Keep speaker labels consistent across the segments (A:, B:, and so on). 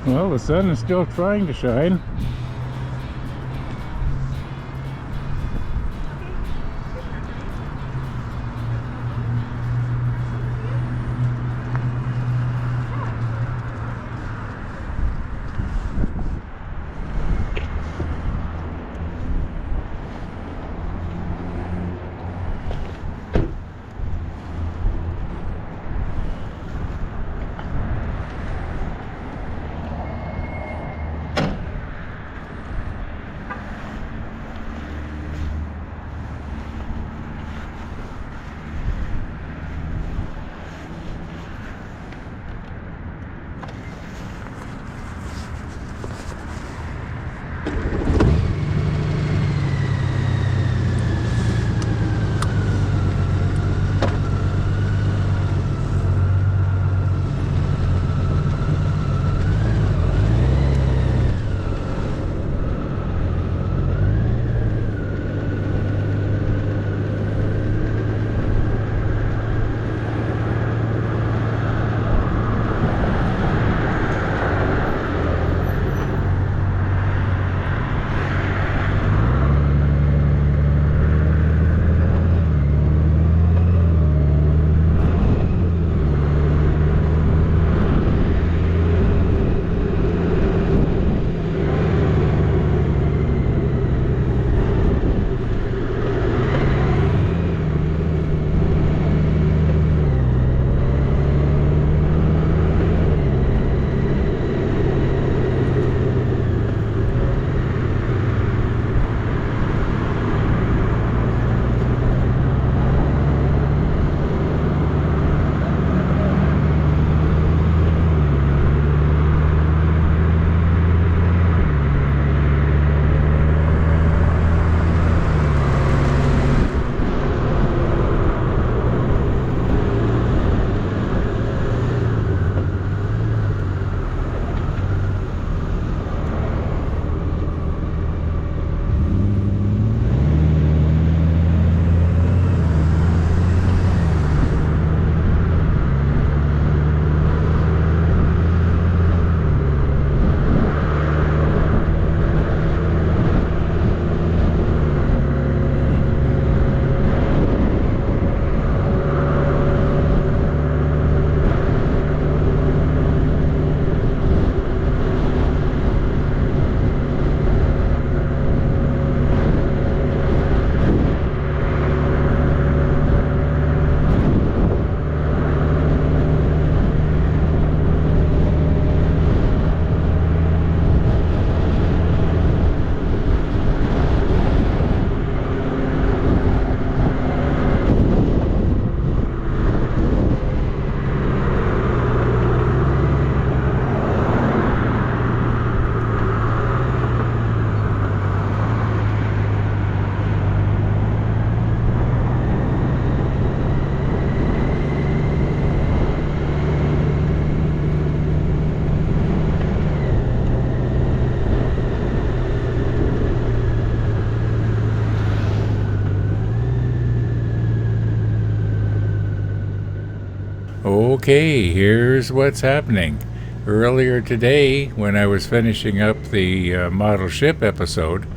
A: Well, the sun is still trying to shine. Okay, here's what's happening. Earlier today, when I was finishing up the model ship episode,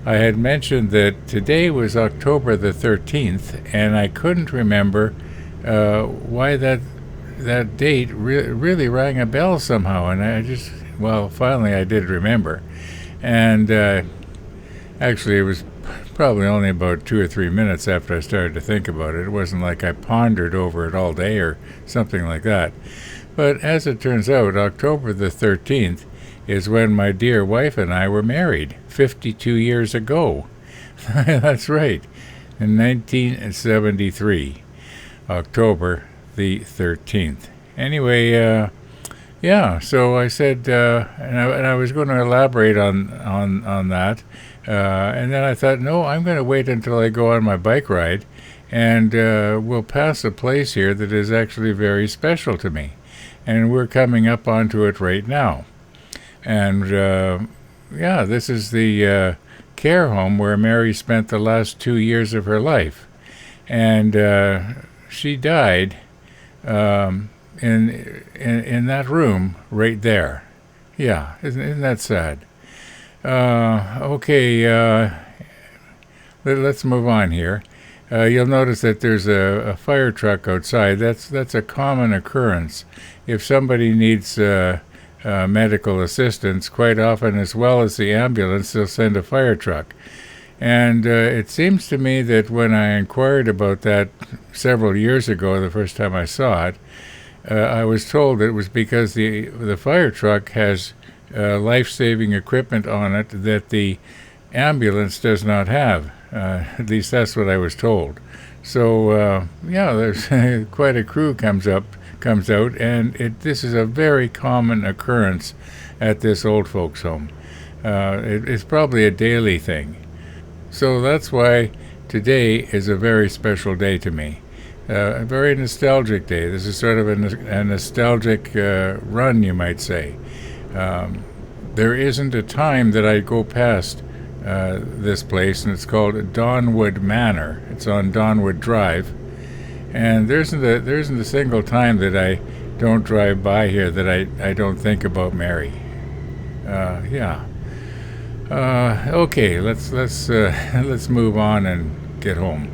A: I had mentioned that today was October the 13th, and I couldn't remember why that date really rang a bell somehow. And finally I did remember. And actually, it was probably only about 2 or 3 minutes after I started to think about it. It wasn't like I pondered over it all day or something like that. But as it turns out, October the 13th is when my dear wife and I were married 52 years ago. That's right, in 1973, October the 13th. Anyway, yeah, so I said, and I was going to elaborate on that, and then I thought, no, I'm going to wait until I go on my bike ride, and we'll pass a place here that is actually very special to me, and we're coming up onto it right now. And yeah, this is the care home where Mary spent the last 2 years of her life, and she died in that room right there. Yeah, isn't that sad? Okay, let's move on here. You'll notice that there's a fire truck outside. That's a common occurrence. If somebody needs medical assistance, quite often, as well as the ambulance, they'll send a fire truck. And it seems to me that when I inquired about that several years ago, the first time I saw it, I was told it was because the fire truck has life-saving equipment on it that the ambulance does not have. At least that's what I was told. So yeah, there's quite a crew comes out, and this is a very common occurrence at this old folks' home. It's probably a daily thing. So that's why today is a very special day to me. A very nostalgic day. This is sort of a nostalgic run, you might say. There isn't a time that I go past this place, and it's called Donwood Manor. It's on Donwood Drive, and there isn't a single time that I don't drive by here that I don't think about Mary. Yeah. Okay, let's move on and get home.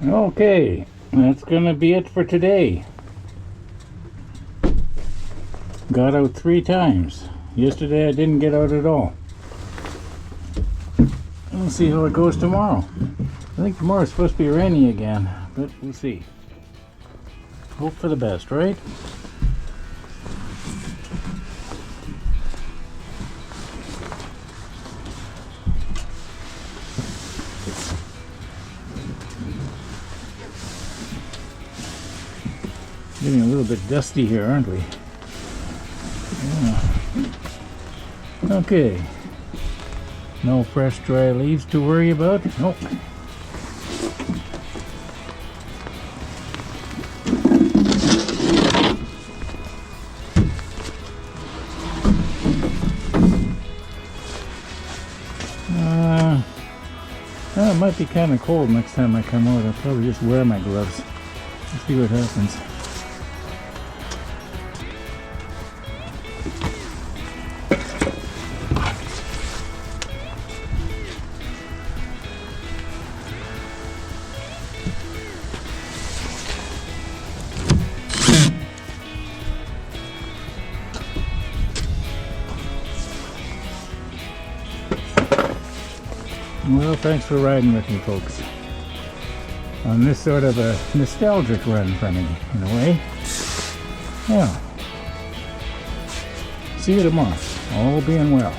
A: Okay, that's gonna be it for today. Got out 3 times. Yesterday I didn't get out at all. We'll see how it goes tomorrow. I think tomorrow's supposed to be rainy again, but we'll see. Hope for the best, right? Getting a little bit dusty here, aren't we? Yeah. Okay. No fresh dry leaves to worry about? Nope. It might be kind of cold next time I come out. I'll probably just wear my gloves. Let's see what happens. Well, thanks for riding with me, folks, on this sort of a nostalgic run for me, in a way. Yeah. See you tomorrow. All being well.